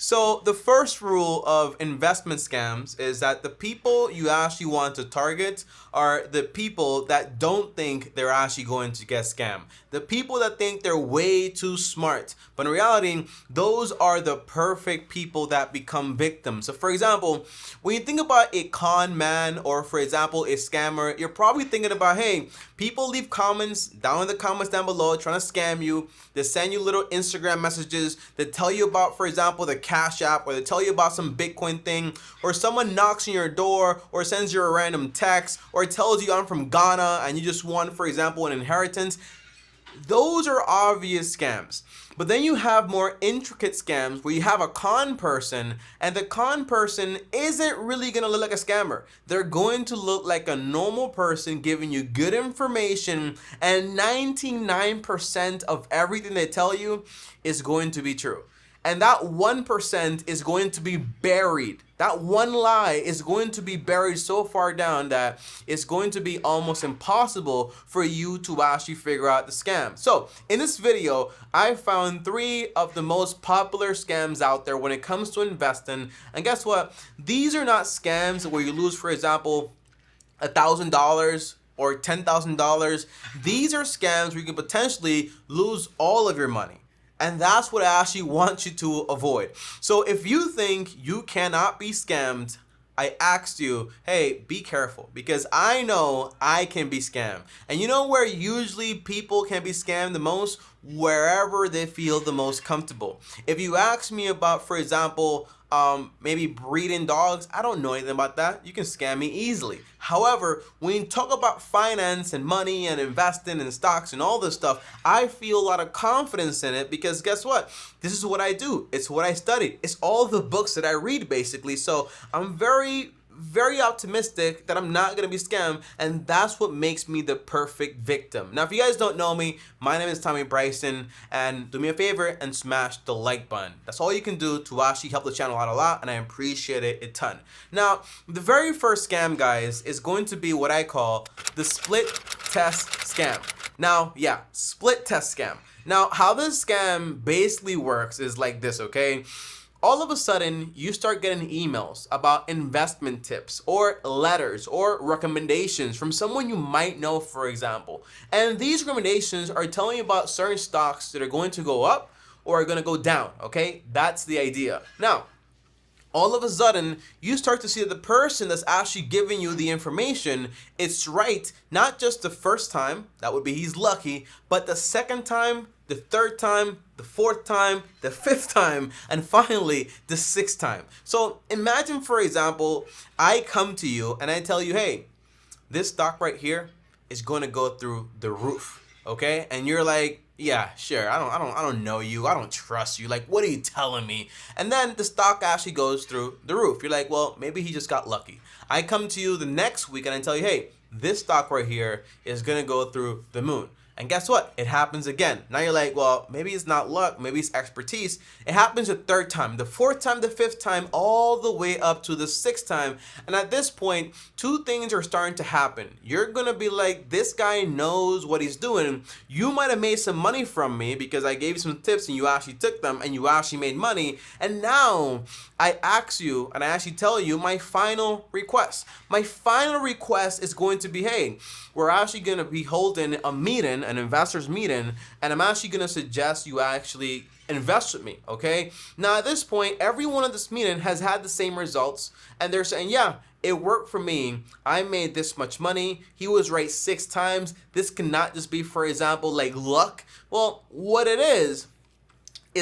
So the first rule of investment scams is that the people you actually want to target are the people that don't think they're actually going to get scammed. The people that think they're way too smart. But in reality, those are the perfect people that become victims. So for example, when you think about a con man or for example, a scammer, you're probably thinking about, hey, people leave comments down in the comments down below trying to scam you. They send you little Instagram messages that tell you about, for example, the Cash App, or they tell you about some Bitcoin thing, or someone knocks on your door or sends you a random text or tells you I'm from Ghana and you just want, for example, an inheritance. Those are obvious scams. But then you have more intricate scams where you have a con person and the con person isn't really going to look like a scammer. They're going to look like a normal person giving you good information, and 99% of everything they tell you is going to be true. And that 1% is going to be buried. That one lie is going to be buried so far down that it's going to be almost impossible for you to actually figure out the scam. So in this video, I found 3 of the most popular scams out there when it comes to investing. And guess what? These are not scams where you lose, for example, $1,000 or $10,000. These are scams where you can potentially lose all of your money. And that's what I actually want you to avoid. So if you think you cannot be scammed, I asked you, hey, be careful, because I know I can be scammed. And you know where usually people can be scammed the most? Wherever they feel the most comfortable. If you ask me about, for example, maybe breeding dogs, I don't know anything about that. You can scam me easily. However, when you talk about finance and money and investing in stocks and all this stuff, I feel a lot of confidence in it because guess what? This is what I do. It's what I study. It's all the books that I read basically. So I'm very optimistic that I'm not going to be scammed, and that's what makes me the perfect victim. Now, if you guys don't know me, my name is Tommy Bryson, and do me a favor and smash the like button. That's all you can do to actually help the channel out a lot, and I appreciate it a ton. Now, the very first scam, guys, is going to be what I call the split test scam. Now, yeah, split test scam. Now, how this scam basically works is like this, okay? All of a sudden, you start getting emails about investment tips or letters or recommendations from someone you might know, for example. And these recommendations are telling you about certain stocks that are going to go up or are going to go down, okay? That's the idea. Now, all of a sudden, you start to see that the person that's actually giving you the information, it's right, not just the first time, that would be he's lucky, but the second time, the third time, the fourth time, the fifth time, and finally the sixth time. So imagine, for example, I come to you and I tell you, hey, this stock right here is going to go through the roof, okay? And you're like, yeah, sure. I don't know you. I don't trust you. Like, what are you telling me? And then the stock actually goes through the roof. You're like, well, maybe he just got lucky. I come to you the next week and I tell you, hey, this stock right here is going to go through the moon. And guess what? It happens again. Now you're like, well, maybe it's not luck, maybe it's expertise. It happens a third time, the fourth time, the fifth time, all the way up to the sixth time. And at this point, 2 things are starting to happen. You're gonna be like, this guy knows what he's doing. You might have made some money from me because I gave you some tips and you actually took them and you actually made money. And now I ask you and I actually tell you my final request. My final request is going to be, hey, we're actually gonna be holding a meeting, an investors meeting, and I'm actually going to suggest you actually invest with me, okay? Now at this point, everyone at this meeting has had the same results, and they're saying, yeah, it worked for me. I made this much money. He was right 6 times. This cannot just be, for example, like luck. Well, what it is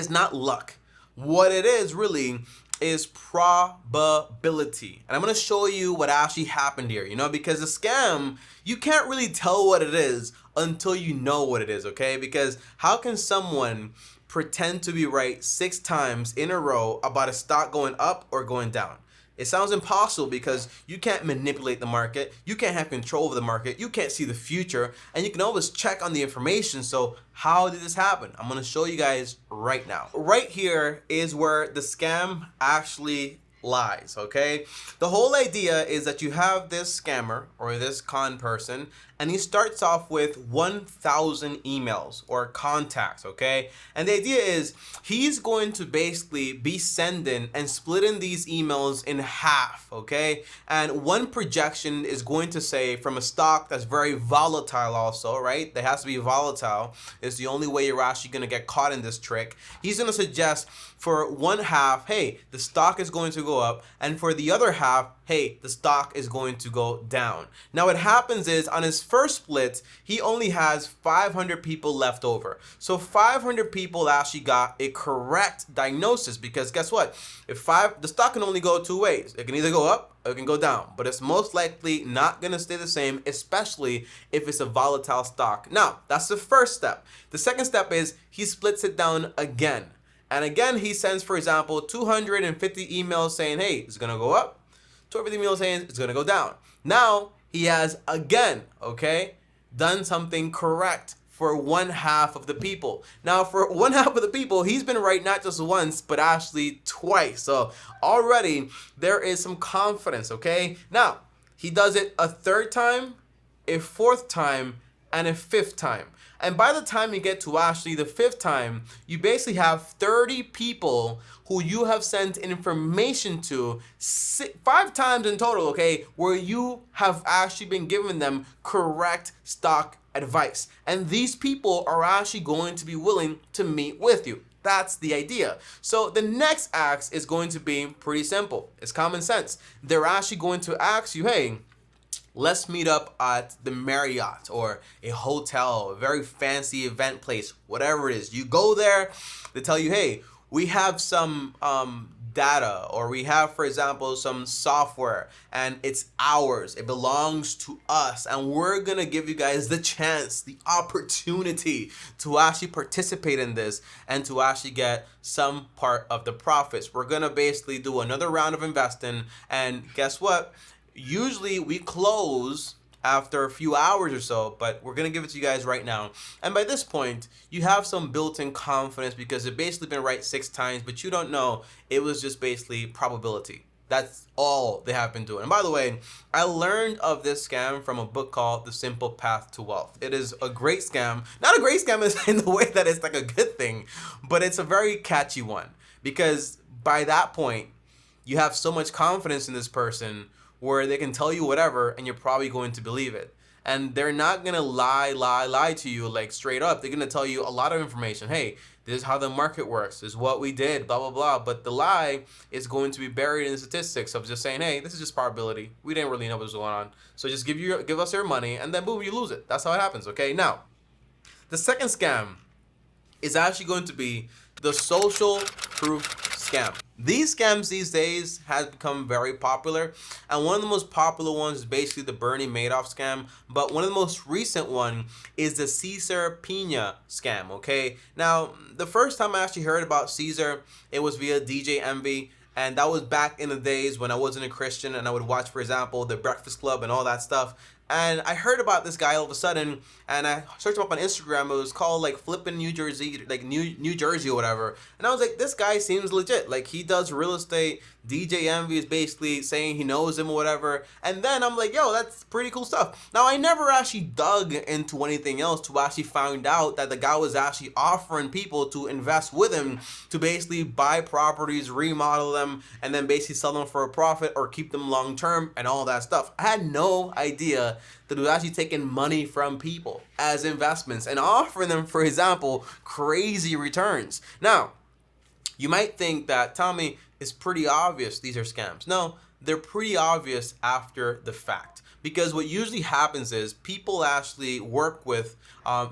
not luck. What it is really is probability. And I'm going to show you what actually happened here, because a scam, you can't really tell what it is until you know what it is, okay? Because how can someone pretend to be right 6 times in a row about a stock going up or going down? It sounds impossible because you can't manipulate the market, you can't have control over the market, you can't see the future, and you can always check on the information. So how did this happen? I'm going to show you guys right now. Right here is where the scam actually lies, okay? The whole idea is that you have this scammer or this con person, and he starts off with 1,000 emails or contacts, okay? And the idea is he's going to basically be sending and splitting these emails in half, okay? And one projection is going to say from a stock that's very volatile also, right? That has to be volatile. It's the only way you're actually going to get caught in this trick. He's going to suggest for one half, hey, the stock is going to go up, and for the other half, hey, the stock is going to go down. Now what happens is on his first split, he only has 500 people left over. So 500 people actually got a correct diagnosis, because guess what? The stock can only go two ways. It can either go up or it can go down, but it's most likely not going to stay the same, especially if it's a volatile stock. Now, that's the first step. The second step is he splits it down again. And again, he sends, for example, 250 emails saying, hey, it's going to go up. 250 emails saying it's going to go down. Now, he has again, okay, done something correct for one half of the people. Now, for one half of the people, he's been right not just once, but actually twice. So already there is some confidence, okay? Now, he does it a third time, a fourth time, and a fifth time. And by the time you get to actually the fifth time, you basically have 30 people who you have sent information to 5 times in total, okay, where you have actually been giving them correct stock advice. And these people are actually going to be willing to meet with you. That's the idea. So the next act is going to be pretty simple. It's common sense. They're actually going to ask you, hey, let's meet up at the Marriott or a hotel, a very fancy event place, whatever it is. You go there, they tell you, hey, we have some data, or we have, for example, some software, and it's ours. It belongs to us, and we're going to give you guys the chance, the opportunity to actually participate in this and to actually get some part of the profits. We're going to basically do another round of investing, and guess what? Usually we close after a few hours or so, but we're going to give it to you guys right now. And by this point, you have some built-in confidence because it's basically been right 6 times, but you don't know. It was just basically probability. That's all they have been doing. And by the way, I learned of this scam from a book called The Simple Path to Wealth. It is a great scam. Not a great scam in the way that it's like a good thing, but it's a very catchy one, because by that point, you have so much confidence in this person where they can tell you whatever and you're probably going to believe it. And they're not going to lie to you like straight up. They're going to tell you a lot of information. Hey, this is how the market works. This is what we did, blah, blah, blah. But the lie is going to be buried in the statistics of just saying, hey, this is just probability. We didn't really know what was going on. So just give us your money, and then boom, you lose it. That's how it happens, okay? Now, the second scam is actually going to be the social proof scam. These scams these days have become very popular, and one of the most popular ones is basically the Bernie Madoff scam, but one of the most recent one is the Cesar Pina scam, okay? Now, the first time I actually heard about Cesar, it was via DJ Envy, and that was back in the days when I wasn't a Christian and I would watch, for example, The Breakfast Club and all that stuff. And I heard about this guy all of a sudden, and I searched him up on Instagram. It was called like Flippin' New Jersey, like New Jersey or whatever. And I was like, this guy seems legit. Like, he does real estate. DJ Envy is basically saying he knows him or whatever. And then I'm like, yo, that's pretty cool stuff. Now, I never actually dug into anything else to actually find out that the guy was actually offering people to invest with him to basically buy properties, remodel them, and then basically sell them for a profit or keep them long term and all that stuff. I had no idea that it was actually taking money from people as investments and offering them, for example, crazy returns. Now, you might think that, Tommy, it's pretty obvious these are scams. No, they're pretty obvious after the fact. Because what usually happens is people actually work with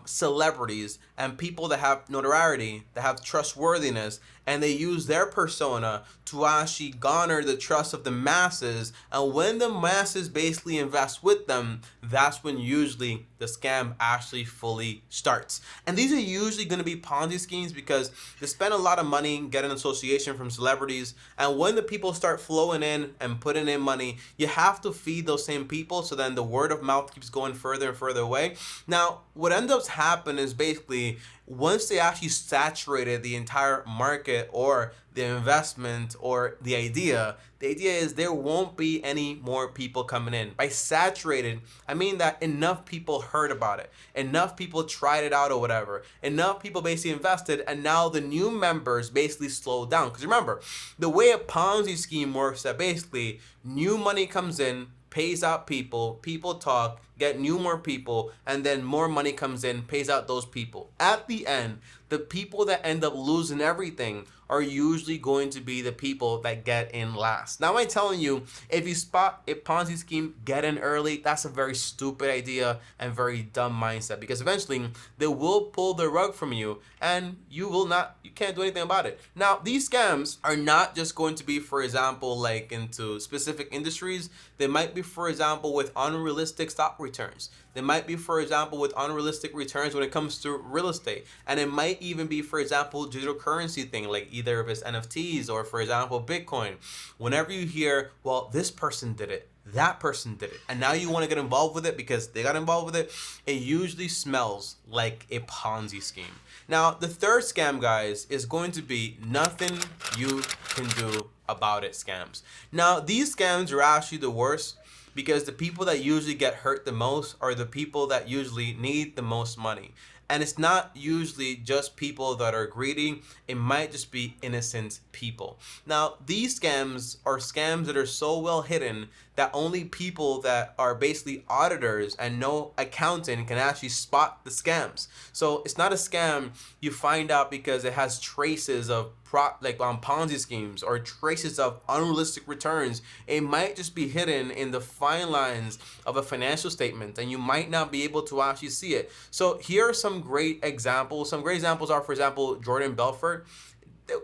celebrities and people that have notoriety, that have trustworthiness, and they use their persona to actually garner the trust of the masses. And when the masses basically invest with them, that's when usually the scam actually fully starts. And these are usually going to be Ponzi schemes because they spend a lot of money getting association from celebrities. And when the people start flowing in and putting in money, you have to feed those same people. So then the word of mouth keeps going further and further away. Now, what ends up happening is basically once they actually saturated the entire market or the investment or the idea is there won't be any more people coming in. By saturated, I mean that enough people heard about it, enough people tried it out or whatever, enough people basically invested, and now the new members basically slowed down. Because remember, the way a Ponzi scheme works, that basically new money comes in, pays out people, people talk, get more people, and then more money comes in, pays out those people. At the end, the people that end up losing everything are usually going to be the people that get in last. Now, I'm telling you, if you spot a Ponzi scheme, get in early. That's a very stupid idea and very dumb mindset, because eventually they will pull the rug from you and you can't do anything about it. Now, these scams are not just going to be, for example, like into specific industries. They might be, for example, with unrealistic stock returns. They might be, for example, with unrealistic returns when it comes to real estate. And it might even be, for example, digital currency thing, like either if it's NFTs or, for example, Bitcoin. Whenever you hear, well, this person did it, that person did it, and now you want to get involved with it because they got involved with it, it usually smells like a Ponzi scheme. Now, the third scam, guys, is going to be nothing you can do about it scams. Now, these scams are actually the worst, because the people that usually get hurt the most are the people that usually need the most money. And it's not usually just people that are greedy. It might just be innocent people. Now, these scams are scams that are so well hidden that only people that are basically auditors and no accountant can actually spot the scams. So it's not a scam you find out because it has traces of Ponzi schemes or traces of unrealistic returns. It might just be hidden in the fine lines of a financial statement, and you might not be able to actually see it. So here are some great examples. Some great examples are, for example, Jordan Belfort.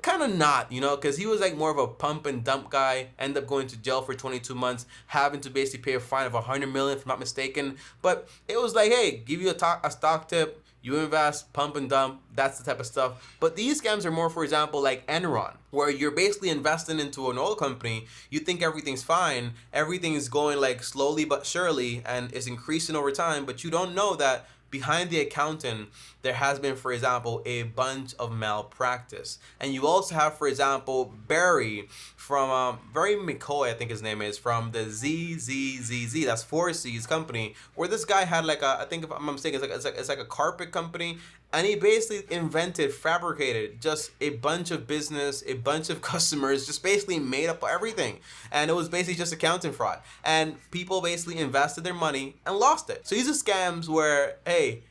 Kind of not, because he was like more of a pump and dump guy, ended up going to jail for 22 months, having to basically pay a fine of $100 million, if I'm not mistaken. But it was like, hey, give you a stock tip, you invest, pump and dump, that's the type of stuff. But these scams are more, for example, like Enron, where you're basically investing into an oil company. You think everything's fine, everything is going like slowly but surely, and it's increasing over time, but you don't know that behind the accountant, there has been, for example, a bunch of malpractice. And you also have, for example, Burry from Barry McCoy, I think his name is, from the ZZZZ, that's 4C's company, where this guy had like I think if I'm not mistaken, it's like a carpet company. And he basically fabricated just a bunch of business, a bunch of customers, just basically made up everything. And it was basically just accounting fraud. And people basically invested their money and lost it. So these are scams where, hey,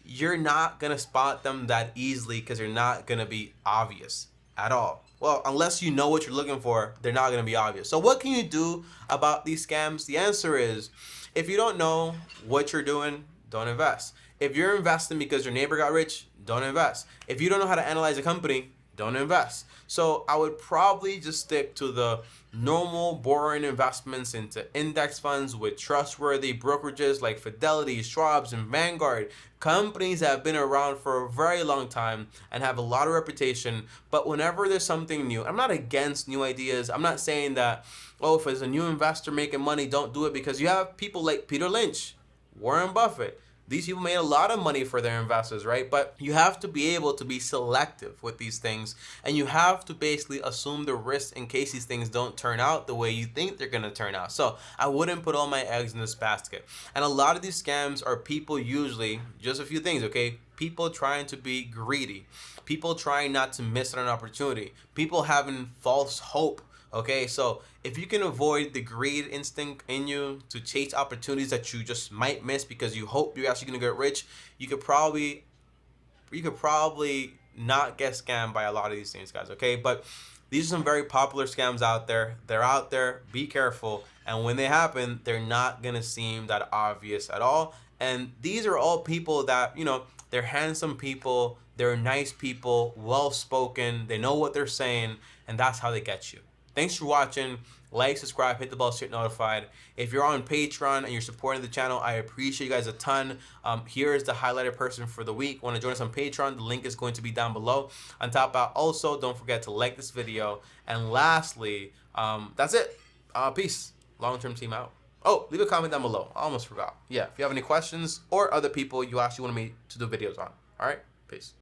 you're not going to spot them that easily because they're not going to be obvious at all. Well, unless you know what you're looking for, they're not going to be obvious. So what can you do about these scams? The answer is, if you don't know what you're doing, don't invest. If you're investing because your neighbor got rich, don't invest. If you don't know how to analyze a company, don't invest. So I would probably just stick to the normal, boring investments into index funds with trustworthy brokerages like Fidelity, Schwab's, and Vanguard. Companies that have been around for a very long time and have a lot of reputation. But whenever there's something new, I'm not against new ideas. I'm not saying that, if there's a new investor making money, don't do it, because you have people like Peter Lynch, Warren Buffett. These people made a lot of money for their investors, right? But you have to be able to be selective with these things, and you have to basically assume the risk in case these things don't turn out the way you think they're going to turn out. So I wouldn't put all my eggs in this basket. And a lot of these scams are people usually, just a few things, okay? People trying to be greedy. People trying not to miss an opportunity. People having false hope. Okay, so if you can avoid the greed instinct in you to chase opportunities that you just might miss because you hope you're actually gonna get rich, you could probably not get scammed by a lot of these things, guys. Okay, but these are some very popular scams out there. They're out there. Be careful, and when they happen, they're not gonna seem that obvious at all. And these are all people that, they're handsome people, they're nice people, well spoken, they know what they're saying, and that's how they get you. Thanks for watching. Like, subscribe, hit the bell so you're notified. If you're on Patreon and you're supporting the channel, I appreciate you guys a ton. Here is the highlighted person for the week. Want to join us on Patreon? The link is going to be down below. On top of that, also, don't forget to like this video. And lastly, that's it. Peace. Long-term team out. Oh, leave a comment down below. I almost forgot. Yeah, if you have any questions or other people you actually want me to do videos on. All right? Peace.